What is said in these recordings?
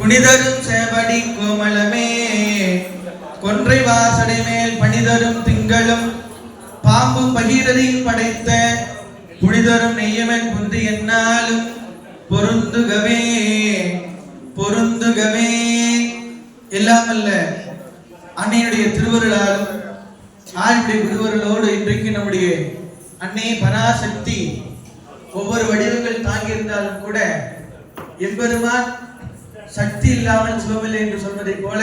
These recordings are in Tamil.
புனிதரும் சேவடி கோமளமே கொன்றை வாசடை மேல் பணிதரும் திங்களும் பாம்பும் பகீரதியும் படைத்த புனிதரும் நெய்யமன் குன்று என்னாலும் பொருந்துகவே பொருந்துகவே. எல்லாம் அல்ல அன்னையுடைய திருவருளாலும் ஆளுடைய திருவருளோடு இன்றைக்கு நம்முடைய அன்னை பராசக்தி ஒவ்வொரு வடிவங்கள் தாங்கியிருந்தாலும் கூட எம்பெருமான் சக்தி இல்லாமல் சிவமில்லை என்று சொன்னதை போல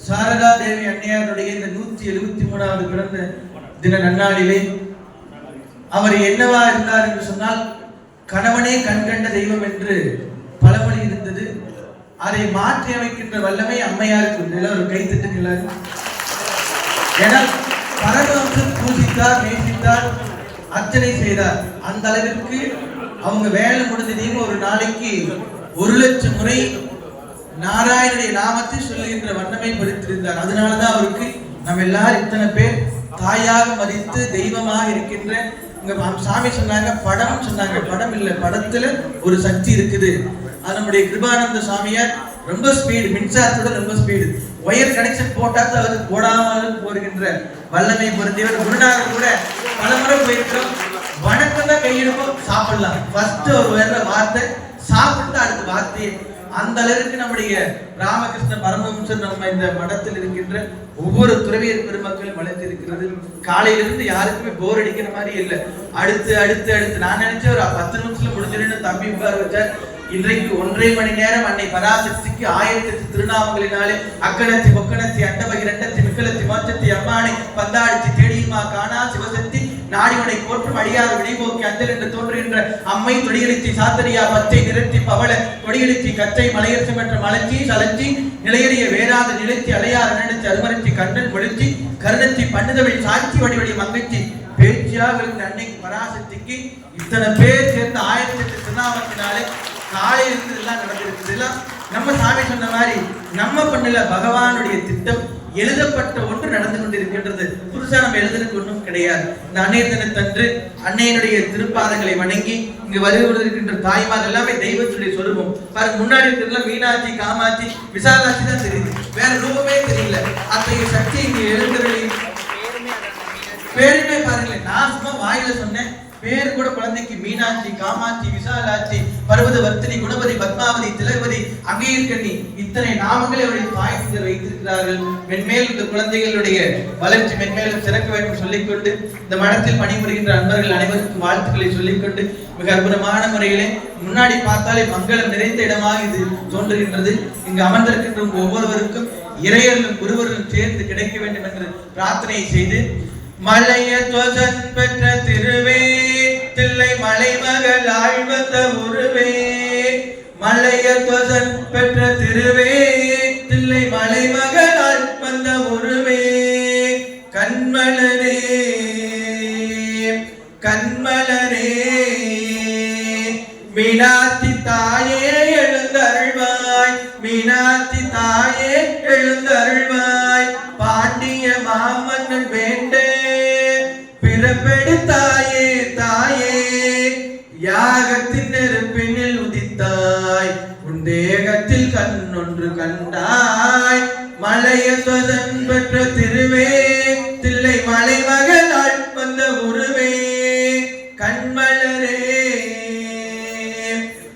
சாரதா தேவி அன்னையாருடைய இந்த 173வது பிறந்த தின நன்னாளிலே அவர் என்னவா இருந்தார் என்று சொன்னால் கணவனே கண்கண்ட தெய்வம் என்று பழமொழி இருந்தது. அதை மாற்றி அமைக்கின்ற வல்லமை அம்மையாருக்கு உண்டு. ஒரு கைத்தட்டுகிறார். ஏன்னா பரமஹம்சர் பூஜித்தார், நேசித்தார், அர்ச்சனை செய்தார். அந்த அளவிற்கு அவங்க வேலை முடிஞ்சதையும் ஒரு நாளைக்கு 1,00,000 முறை நாராயணனுடைய நாமத்தை சொல்லுகின்ற வண்ணமை படித்திருந்தார். அதனாலதான் அவருக்கு நம்ம எல்லாரும் இத்தனை பேர் தாயாக மதித்து தெய்வமாக இருக்கின்ற சாமி சொன்னாங்க. படம் சொன்னாங்க. படம் இல்லை, படத்துல ஒரு சக்தி இருக்குது. அது நம்முடைய கிருபானந்த சாமியார் ரொம்ப ஸ்பீடு, மின்சாரத்தோட ரொம்ப ஸ்பீடு. ஒயர் கனெக்ஷன் போட்டாத்து அது போடாமல் போடுகின்ற வல்லமை பொருந்தியவர். குருநாதர் கூட பலமுறை போயிருக்கிறோம். வணக்கம் தான் கையெடுப்போம், சாப்பிடலாம். ஃபர்ஸ்ட் ஒரு வேற வார்த்தை சாப்பிட்டு அடுத்த வார்த்தை. அந்த அளவிற்கு நம்முடைய ராமகிருஷ்ண பரமஹம்சர் நம்ம இந்த மடத்தில் இருக்கின்ற ஒவ்வொரு துறவியர் பெருமக்களும் வளர்த்திருக்கிறது. காலையிலிருந்து யாருக்குமே போர் அடிக்கிற மாதிரி இல்லை. அடுத்து அடுத்து அடுத்து நான் நினைச்சேன் ஒரு 10 நிமிஷத்துல முடிஞ்சிருன்னு தம்பி உட்கார வச்சார். இன்றைக்கு 1.5 மணி நேரம் அன்னை பராசக்திக்கு 1008 திருநாமங்களினாலே அக்கணத்தி பொக்கணத்தி அண்டபகிரண்டத்தி மிக்கலத்தி மாற்றத்தி அம்மானை பந்தாடிச்சி தேடியுமா காணா சிவசக்தி நாடிவனை போற்றும் அடியார் விடைபோக்கி அஞ்சல் என்று தோன்றுகின்ற அம்மை தொடியெழுத்தி சாத்தரியா பச்சை நிறத்தி பவள தொடியெழுத்தி கச்சை மலையரசம் என்ற மலர்ச்சி சலஞ்சி நிலையறிய வேறாத நிலைத்தி அலையார் நினைச்சு அருமரிச்சி கண்ணன் ஒழிச்சி கருணத்தி பண்ணுதவள் சாட்சி வடிவடி மங்கச்சி பேச்சியாக இருந்த அன்னை பராசக்திக்கு இத்தனை பேர் சேர்ந்த 1008 திருநாமத்தினாலே காலையிலிருந்து எல்லாம் நடந்திருக்குது. எல்லாம் நம்ம சாமி சொன்ன மாதிரி நம்ம பண்ணல, பகவானுடைய திட்டம் எழுதப்பட்ட ஒன்று நடந்து கொண்டிருக்கின்றது. புதுசா நம்ம எழுதுறதுக்கு ஒன்றும் கிடையாது. இந்த அன்னைய தினத்தன்று அன்னையினுடைய திருப்பாதங்களை வணங்கி இங்கு வருகின்ற தாய்மார் எல்லாமே தெய்வத்துடைய சொரூபம். பாருங்க, முன்னாடி இருக்கிறதுல மீனாட்சி, காமாட்சி, விசாலாட்சி தான் தெரியுது, வேற ரூபமே தெரியல. அத்தகைய சக்தி இங்க எழுந்தவர்களே பேருமே பாருங்களேன். நான் சும்மா வாயில சொன்னேன், பேரு கூட குழந்தைக்கு மீனாட்சி, காமாட்சி, விசாலாட்சி, பர்வத வர்த்தினி, குணபதி, பத்மாவதி, திலகவதி, அங்கீர்கண்ணி, இத்தனை நாமங்களை அவருடைய தாய்கள் வைத்திருக்கிறார்கள். மென்மேல் இந்த குழந்தைகளுடைய வளர்ச்சி மென்மேலும் சிறக்க வேண்டும் சொல்லிக்கொண்டு இந்த மடத்தில் பணிபுரிகின்ற அன்பர்கள் அனைவருக்கும் வாழ்த்துக்களை சொல்லிக்கொண்டு மிக அற்புதமான முறையிலே முன்னாடி பார்த்தாலே மங்களம் நிறைந்த இடமாக இது தோன்றுகின்றது. இங்கு அமர்ந்திருக்கின்ற ஒவ்வொருவருக்கும் இறையர்களும் குருவர்களும் சேர்ந்து கிடைக்க வேண்டும் என்று பிரார்த்தனை செய்து மலைய துவசன் பெற்ற திருவே தில்லை மலைமகள் ஆழ்வந்த உருவே மலைய துவசன் பெற்ற திருவே தில்லை மலைமகள் ஆழ்வந்த உருவே கண்மலரே கண்மலரே மீனாட்சி தாயே எழுந்தருள்வாய் மீனாட்சி தாயே எழுந்தருள்வாய் பாண்டிய மாமன்னன் வேண்ட பிறப்பெடுத்தாயே தாயே யாகத்தின் நெருப்பினில் உதித்தாய் உன் தேகத்தில் கண்ணொன்று கண்டாய் மலைய துவசன் பெற்ற திருவே தில்லை மலைமகள் ஆழ்வந்த உருவே கண்மலரே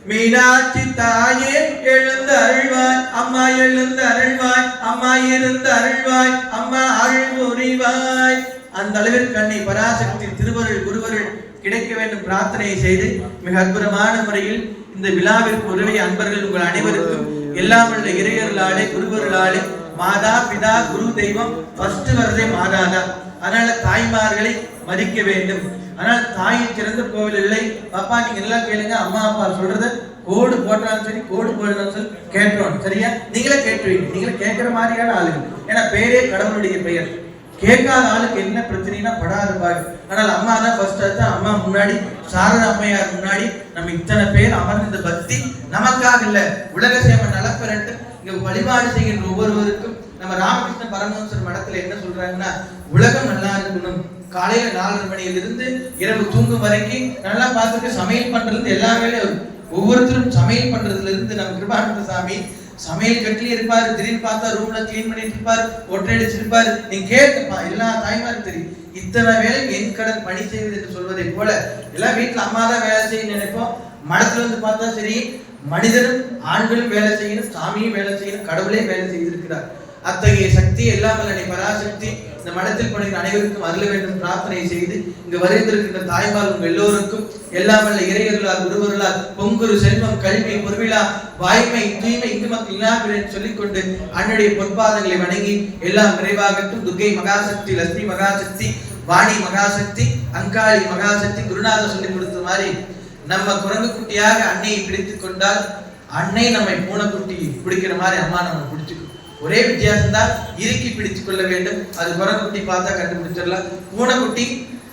மீனாட்சி தாயே எழுந்து அருள்வாய் அம்மா எழுந்து அருள்வாய் அம்மா இருந்து அருள்வாய் அம்மா அருள் புரிவாய். அந்த அளவிற்கு அன்னை பராசக்தி திருவருள் குருவருள் கிடைக்க வேண்டும் பிரார்த்தனை செய்து மிக அற்புதமான முறையில் இந்த விழாவிற்கு உதவிய அன்பர்கள் உங்கள் அனைவருக்கும் எல்லாம் உள்ள இறையர்களாலே குருவர்களாலே மாதா பிதா குரு தெய்வம் ஃபர்ஸ்ட் வரதே மாதா தான். அதனால தாய்மார்களை மதிக்க வேண்டும். ஆனால் தாயின் சிறந்த கோவில் இல்லை. பாப்பா நீங்க எல்லாம் கேளுங்க, அம்மா அப்பா சொல்றத கோடு போட்டாலும் சரி கோடு போட்டாலும் சரி கேட்டுருவோம். சரியா? நீங்களே கேட்டுருவீங்க. நீங்களே கேட்கிற மாதிரியான ஆளுங்க. ஏன்னா பேரே கடவுளுடைய பெயர். கேட்காத ஆளுக்கு என்ன பிரச்சனைனா படாத பாடு. ஆனால் அம்மா தான் ஃபர்ஸ்ட். தான் அம்மா முன்னாடி சாரதா அம்மையார் முன்னாடி நம்ம இத்தனை பேர் அமர்ந்த இந்த பக்தி நமக்காக இல்ல, உலக சேம நலப்பெறட்டு இங்க வழிபாடு செய்கின்ற ஒவ்வொருவருக்கும் நம்ம ராமகிருஷ்ண பரமஹம்சர் மடத்துல என்ன சொல்றாங்கன்னா, உலகம் நல்லா இருக்கணும். காலையில 4:30 மணியிலிருந்து இரவு தூங்கும் வரைக்கும் நல்லா பார்த்துட்டு சமையல் பண்றது எல்லா வேலையும் ஒவ்வொருத்தரும் சமையல் பண்றதுல இருந்து நம்ம கிருபானந்த சாமி சமையல் கட்டிலே இருப்பாரு, திடீர்னு பார்த்தா ரூம்ல கிளீன் பண்ணிட்டு இருப்பாரு, ஒற்றை அடிச்சிருப்பாரு. நீ கேட்டுப்பா, எல்லா தாய்மாரும் தெரியும். இத்தனை வேலை என் கடன் பணி செய்வது என்று சொல்வதை போல எல்லாம் வீட்டுல அம்மா தான் வேலை செய்ய நினைப்போம். மடத்துல வந்து பார்த்தா சரி, மனிதனும் ஆண்களும் வேலை செய்யணும், சாமியும் வேலை செய்யணும், கடவுளே வேலை செய்திருக்கிறார். அத்தகைய சக்தி எல்லாம் வல்ல பராசக்தி இந்த மடத்தில் பணிகிற அனைவருக்கும் அருள வேண்டும் பிரார்த்தனை செய்து, இங்கு வருகின்ற தாய்மார் உங்கள் எல்லோருக்கும் எல்லாம் வல்ல இறையர்களால் குருவர்களால் பொங்குரு செல்வம் கல்வி பொருவிழா வாய்மை தூய்மை இங்கு மக்கள் இல்லாமல் சொல்லிக்கொண்டு அன்னுடைய பொற்பாதங்களை வணங்கி எல்லாம் நிறைவாகட்டும். துர்க்கை மகாசக்தி, லட்சுமி மகாசக்தி, வாணி மகாசக்தி, அங்காளி மகாசக்தி, குருநாதர் சொல்லிக் கொடுத்த மாதிரி நம்ம குரங்கு குட்டியாக அன்னையை பிடித்துக் கொண்டால் அன்னை நம்மை பூனைக்குட்டி பிடிக்கிற மாதிரி அம்மா நம்ம பிடிச்சுக்கணும். ஒரே வித்தியாசம் தான், இறுக்கி பிடித்துக் கொள்ள வேண்டும். அது குரங்குட்டி பார்த்தா கண்டுபிடிச்சிடலாம்.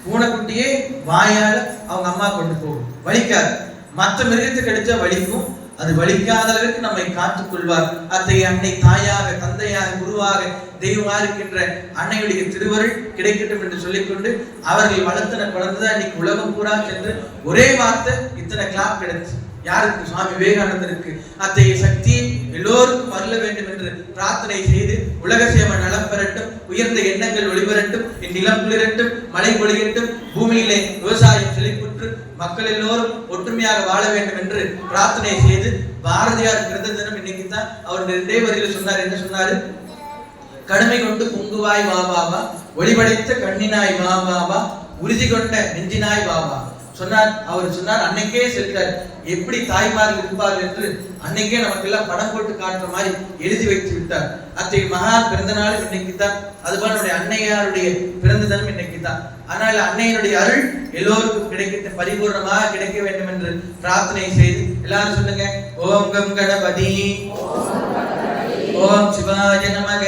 பூனைக்குட்டியே வாயால அவங்க அம்மா கொண்டு போகும், வலிக்காது. மற்ற மிருகத்துக்கு அடிச்சா வலிக்கும், அது வலிக்காத அளவுக்கு நம்மை காத்துக் கொள்வார். அத்தகைய அன்னை தாயாக, தந்தையாக, குருவாக, தெய்வமாக இருக்கின்ற அன்னையுடைய திருவருள் கிடைக்கட்டும் என்று சொல்லிக்கொண்டு, அவர்கள் வளர்த்தன குழந்தைதான் இன்னைக்கு உலகம் பூரா சென்று ஒரே வார்த்தை இத்தனை கிளாப் கிடைச்சு. யாருக்கு? சுவாமி விவேகானந்தருக்கு. அத்தகைய சக்தியை எல்லோருக்கும் அருள வேண்டும் என்று பிரார்த்தனை செய்து, உலக சேவை நலம் பெறட்டும், உயர்ந்த எண்ணங்கள் ஒளிபெறட்டும், நிலம் குளிரட்டும், மழை பொழியட்டும், பூமியிலே விவசாயம் செழிப்புற்று மக்கள் எல்லோரும் ஒற்றுமையாக வாழ வேண்டும் என்று பிரார்த்தனை செய்து, பாரதியார் பிறந்த தினம் இன்னைக்கு தான். அவர் 2 வரியில் சொன்னார். என்ன சொன்னாரு? கடுமை கொண்டு பொங்குவாய் வாபாவா, ஒளிபடைத்த கண்ணினாய் வாபாவா, உறுதி கொண்ட நெஞ்சினாய் வாபா சொன்னார். அவர் சொன்னார், அன்னைக்கே சொல்கிறார் எப்படி தாய்மார்கள் இருப்பார்கள் என்று அன்னைக்கே நமக்கு எல்லாம் படம் போட்டு காட்டுற மாதிரி எழுதி வைத்து விட்டார். அத்தகைய மகான் பிறந்த நாள் இன்னைக்கு தான். அதுபோல நம்முடைய அன்னையாருடைய பிறந்த தினம் இன்னைக்கு தான். ஆனால் அன்னையினுடைய அருள் எல்லோருக்கும் கிடைக்கட்டும், பரிபூர்ணமாக கிடைக்க வேண்டும் என்று பிரார்த்தனை செய்து எல்லாரும் சொல்லுங்க. ஓம் கம் கணபதி, ஓம் சிவாய நமக.